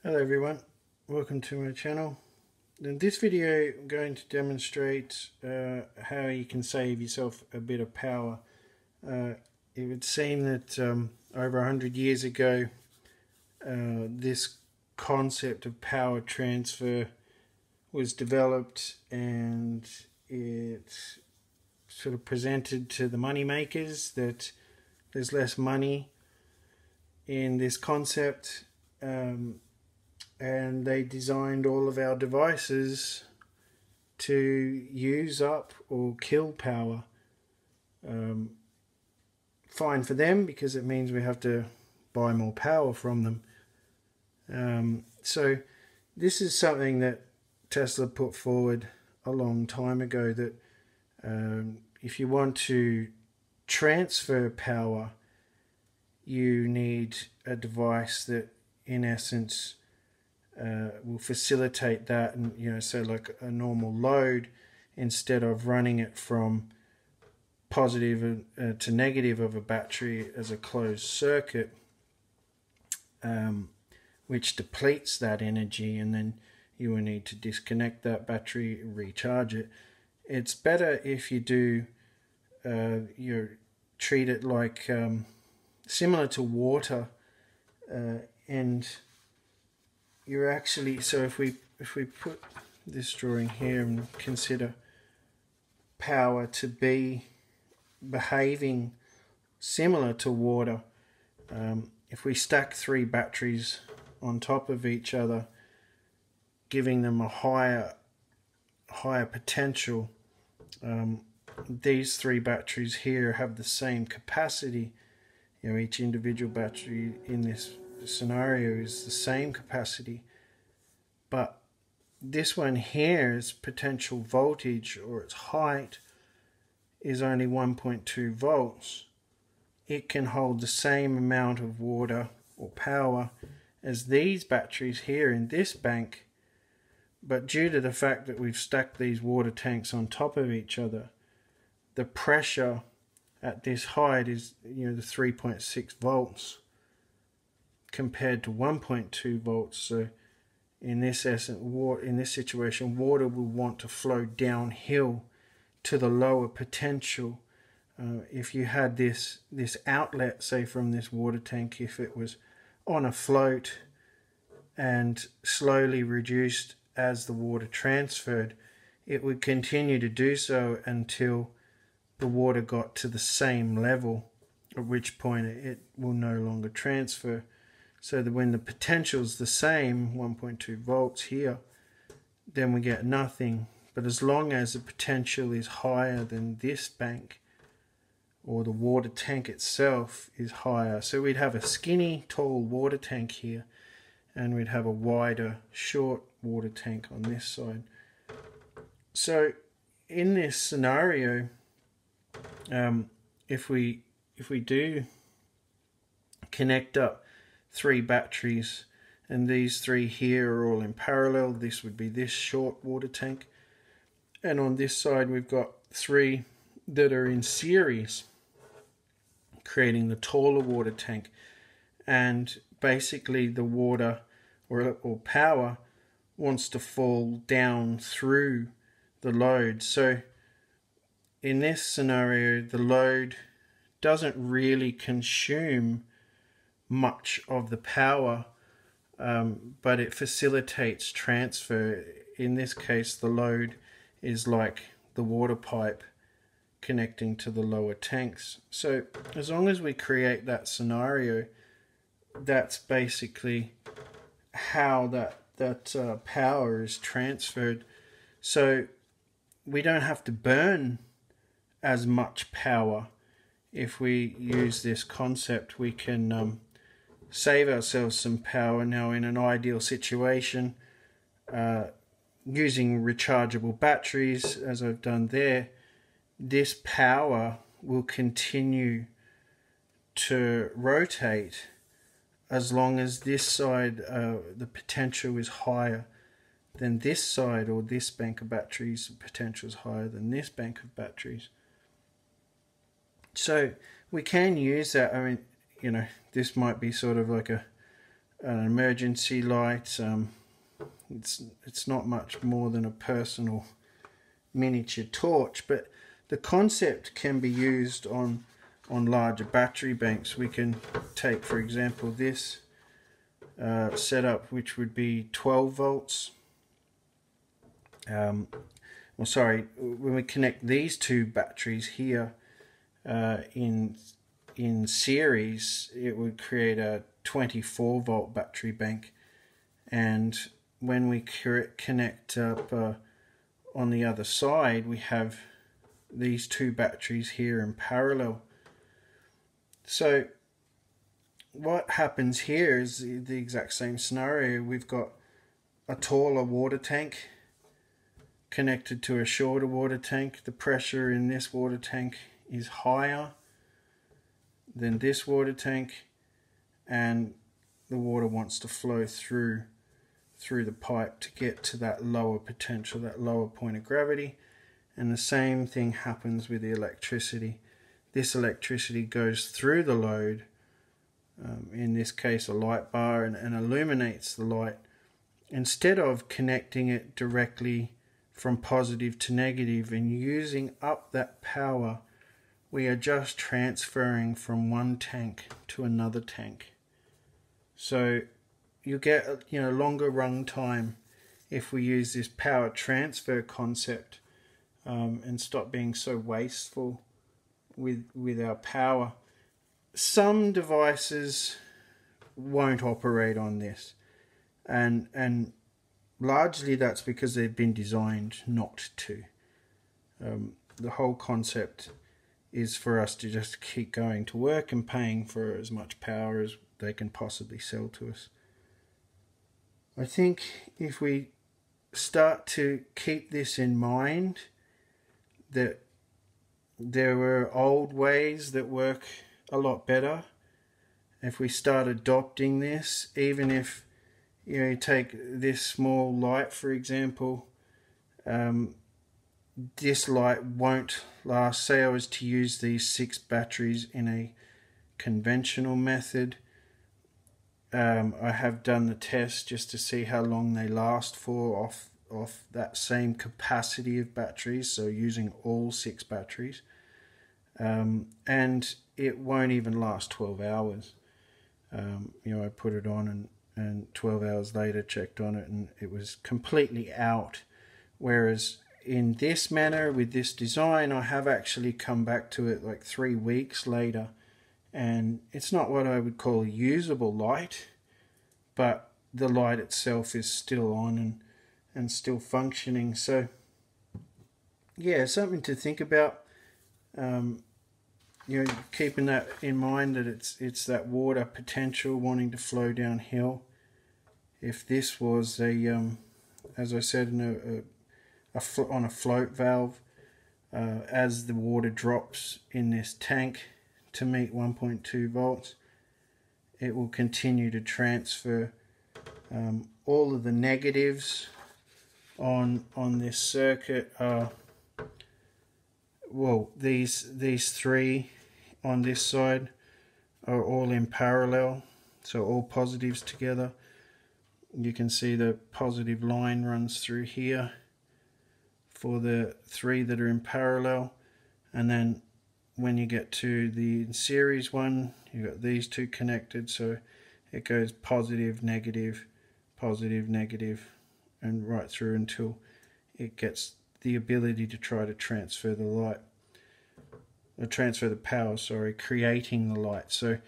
Hello everyone, welcome to my channel. In this video I'm going to demonstrate how you can save yourself a bit of power. It would seem that over 100 years ago this concept of power transfer was developed, and it sort of presented to the money makers that there's less money in this concept, and they designed all of our devices to use up or kill power. Fine for them, because it means we have to buy more power from them. So this is something that Tesla put forward a long time ago, that if you want to transfer power, you need a device that in essence will facilitate that. And so like a normal load, instead of running it from positive to negative of a battery as a closed circuit, which depletes that energy, and then you will need to disconnect that battery, recharge it. It's better if you do you treat it like similar to water, and you're actually, so if we put this drawing here and consider power to be behaving similar to water, if we stack three batteries on top of each other, giving them a higher potential, these three batteries here have the same capacity. Each individual battery in this scenario is the same capacity, but this one here's potential voltage, or its height, is only 1.2 volts. It can hold the same amount of water or power as these batteries here in this bank, but due to the fact that we've stacked these water tanks on top of each other, the pressure at this height is the 3.6 volts compared to 1.2 volts. So in this situation, water will want to flow downhill to the lower potential. If you had this outlet, say from this water tank, if it was on a float and slowly reduced as the water transferred, it would continue to do so until the water got to the same level, at which point it will no longer transfer. So that when the potential is the same, 1.2 volts here, then we get nothing. But as long as the potential is higher than this bank, or the water tank itself is higher, so we'd have a skinny, tall water tank here, and we'd have a wider, short water tank on this side. So in this scenario, if we do connect up three batteries, and these three here are all in parallel, this would be this short water tank, and on this side we've got three that are in series, creating the taller water tank. And basically the water or power wants to fall down through the load. So in this scenario, the load doesn't really consume much of the power, but it facilitates transfer. In this case, the load is like the water pipe connecting to the lower tanks. So as long as we create that scenario, that's basically how that power is transferred. So we don't have to burn as much power. If we use this concept, we can save ourselves some power. Now in an ideal situation, using rechargeable batteries, as I've done there, this power will continue to rotate as long as this side, the potential is higher than this side, or this bank of batteries, the potential is higher than this bank of batteries. So we can use that. I mean, this might be sort of like a an emergency light. It's not much more than a personal miniature torch, but the concept can be used on larger battery banks. We can take, for example, this setup, which would be 12 volts. Well, sorry, when we connect these two batteries here in series, it would create a 24 volt battery bank, and when we connect up on the other side, we have these two batteries here in parallel. So what happens here is the exact same scenario. We've got a taller water tank connected to a shorter water tank. The pressure in this water tank is higher than this water tank, and the water wants to flow through the pipe to get to that lower potential, that lower point of gravity. And the same thing happens with the electricity. This electricity goes through the load, in this case a light bar, and illuminates the light. Instead of connecting it directly from positive to negative and using up that power, we are just transferring from one tank to another tank. So you get longer run time if we use this power transfer concept, and stop being so wasteful with our power. Some devices won't operate on this, and largely that's because they've been designed not to. The whole concept is for us to just keep going to work and paying for as much power as they can possibly sell to us. I think if we start to keep this in mind, that there were old ways that work a lot better. If we start adopting this, even if you take this small light, for example, this light won't last. Say I was to use these 6 batteries in a conventional method. I have done the test just to see how long they last for off that same capacity of batteries, so using all 6 batteries, and it won't even last 12 hours. I put it on and 12 hours later checked on it and it was completely out. Whereas in this manner, with this design, I have actually come back to it like 3 weeks later, and it's not what I would call a usable light, but the light itself is still on and still functioning. So yeah, something to think about. Keeping that in mind, that it's that water potential wanting to flow downhill. If this was as I said, on a float valve, as the water drops in this tank to meet 1.2 volts, it will continue to transfer all of the negatives on this circuit. Well, these 3 on this side are all in parallel, so all positives together. You can see the positive line runs through here for the 3 that are in parallel, and then when you get to the series one, you've got these 2 connected, so it goes positive, negative, and right through until it gets the ability to try to transfer the light, or transfer the power, sorry, creating the light. So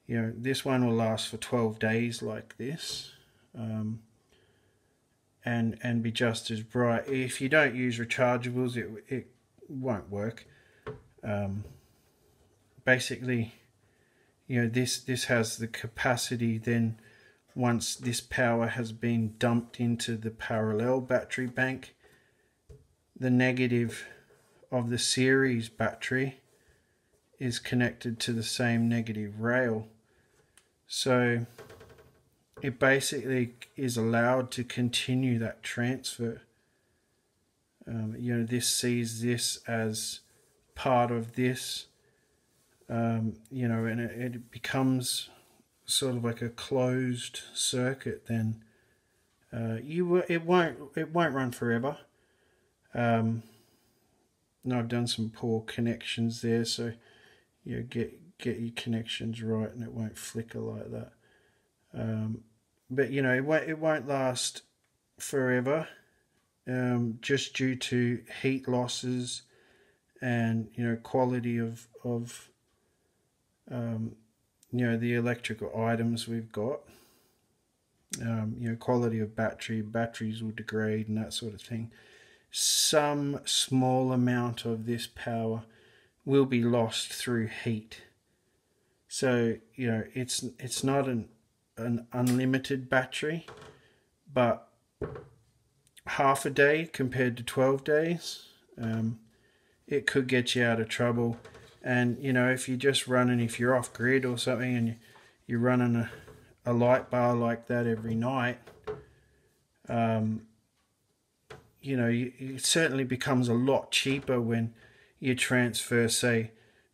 this one will last for 12 days like this, and be just as bright. If you don't use rechargeables, it won't work. Basically, this has the capacity, then once this power has been dumped into the parallel battery bank, the negative of the series battery is connected to the same negative rail. So it basically is allowed to continue that transfer. This sees this as part of this, and it becomes sort of like a closed circuit, then it won't run forever. No, I've done some poor connections there, so you get your connections right, and it won't flicker like that. But you know, it won't last forever, just due to heat losses and, you know, quality of you know, the electrical items we've got. You know, quality of batteries will degrade and that sort of thing. Some small amount of this power will be lost through heat. So, you know, it's not an unlimited battery, but half a day compared to 12 days, it could get you out of trouble. And, you know, if you're just running, if you're off grid or something, and you're running a light bar like that every night, you know, it certainly becomes a lot cheaper when you transfer, say,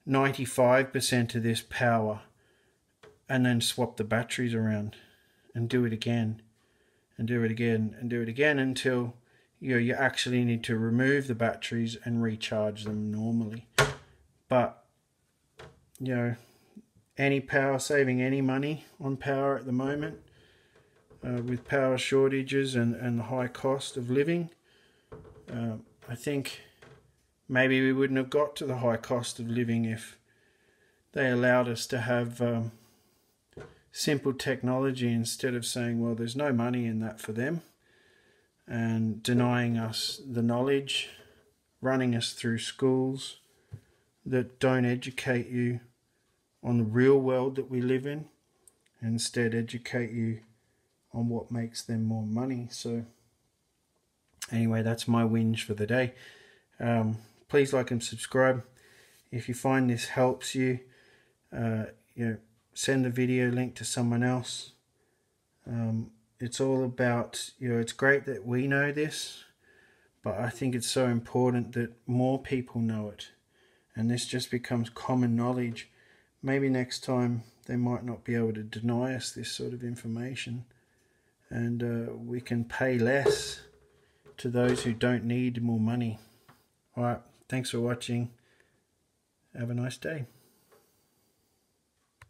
95% of this power and then swap the batteries around and do it again and do it again and do it again until, you know, you actually need to remove the batteries and recharge them normally. But, you know, saving any money on power at the moment, with power shortages and the high cost of living, I think maybe we wouldn't have got to the high cost of living if they allowed us to have simple technology, instead of saying, well, there's no money in that for them, and denying us the knowledge, running us through schools that don't educate you on the real world that we live in, and instead educate you on what makes them more money. So anyway, that's my whinge for the day. Please like and subscribe. If you find this helps you, you know, send the video link to someone else. It's all about, you know, it's great that we know this, but I think it's so important that more people know it, and this just becomes common knowledge. Maybe next time they might not be able to deny us this sort of information, and we can pay less to those who don't need more money. Alright, thanks for watching. Have a nice day.